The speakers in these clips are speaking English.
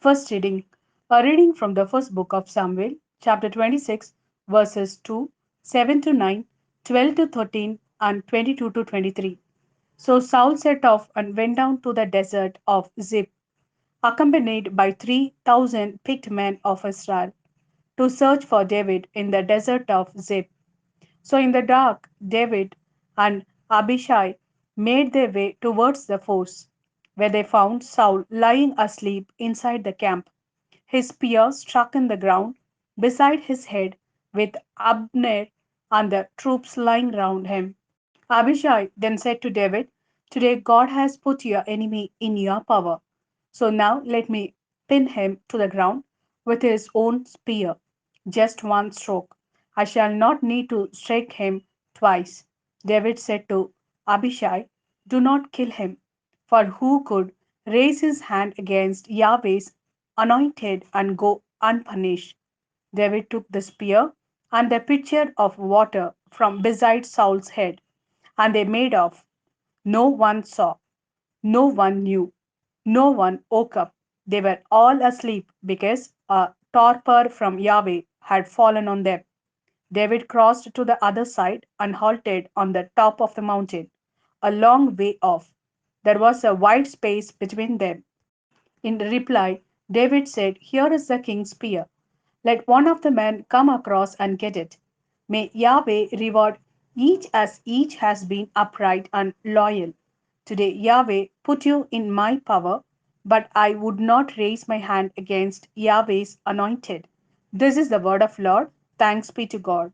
First reading, a reading from the first book of Samuel, chapter 26, verses 2, 7 to 9, 12 to 13, and 22 to 23. So Saul set off and went down to the desert of Ziph, accompanied by 3,000 picked men of Israel, to search for David in the desert of Ziph. So in the dark, David and Abishai made their way towards the force, where they found Saul lying asleep inside the camp, his spear struck in the ground beside his head, with Abner and the troops lying round him. Abishai then said to David, "Today God has put your enemy in your power. So now let me pin him to the ground with his own spear. Just one stroke. I shall not need to strike him twice." David said to Abishai, "Do not kill him, for who could raise his hand against Yahweh's anointed and go unpunished?" David took the spear and the pitcher of water from beside Saul's head, and they made off. No one saw, no one knew, no one woke up. They were all asleep because a torpor from Yahweh had fallen on them. David crossed to the other side and halted on the top of the mountain, a long way off. There was a wide space between them. In reply, David said, "Here is the king's spear. Let one of the men come across and get it. May Yahweh reward each as each has been upright and loyal. Today Yahweh put you in my power, but I would not raise my hand against Yahweh's anointed." This is the word of Lord. Thanks be to God.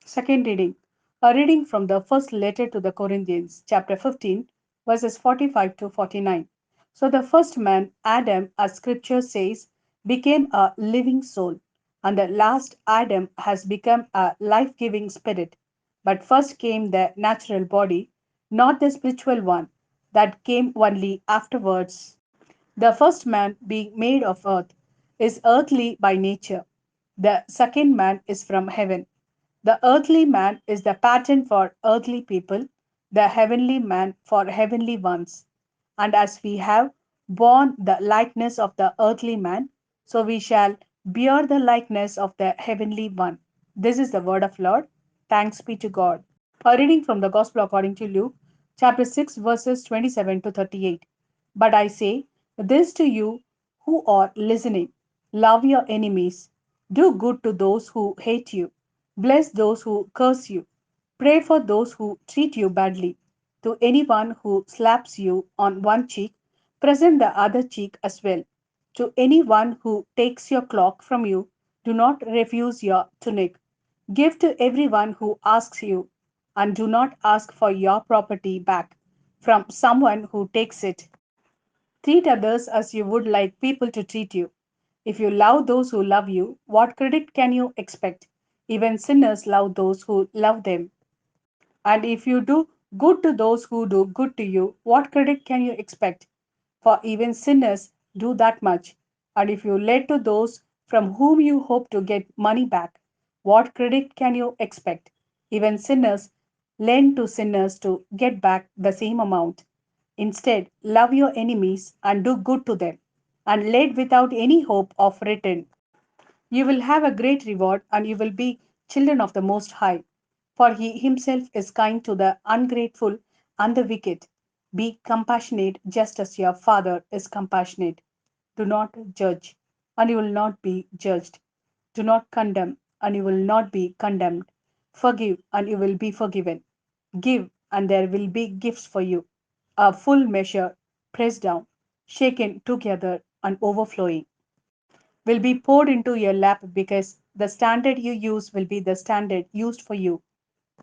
Second reading. A reading from the first letter to the Corinthians, chapter 15, verses 45 to 49. So the first man, Adam, as scripture says, became a living soul, and the last Adam has become a life giving spirit. But first came the natural body, not the spiritual one, that came only afterwards. The first man, being made of earth, is earthly by nature. The second man is from heaven. The earthly man is the pattern for earthly people, the heavenly man for heavenly ones. And as we have borne the likeness of the earthly man, so we shall bear the likeness of the heavenly one. This is the word of Lord. Thanks be to God. A reading from the Gospel according to Luke, chapter 6, verses 27 to 38. But I say this to you who are listening: love your enemies, do good to those who hate you, bless those who curse you, pray for those who treat you badly. To anyone who slaps you on one cheek, present the other cheek as well. To anyone who takes your cloak from you, do not refuse your tunic. Give to everyone who asks you, and do not ask for your property back from someone who takes it. Treat others as you would like people to treat you. If you love those who love you, what credit can you expect? Even sinners love those who love them. And if you do good to those who do good to you, what credit can you expect? For even sinners do that much. And if you lend to those from whom you hope to get money back, what credit can you expect? Even sinners lend to sinners to get back the same amount. Instead, love your enemies and do good to them, and lend without any hope of return. You will have a great reward, and you will be children of the Most High. For he himself is kind to the ungrateful and the wicked. Be compassionate just as your Father is compassionate. Do not judge, and you will not be judged. Do not condemn, and you will not be condemned. Forgive, and you will be forgiven. Give, and there will be gifts for you. A full measure, pressed down, shaken together, and overflowing, will be poured into your lap, because the standard you use will be the standard used for you.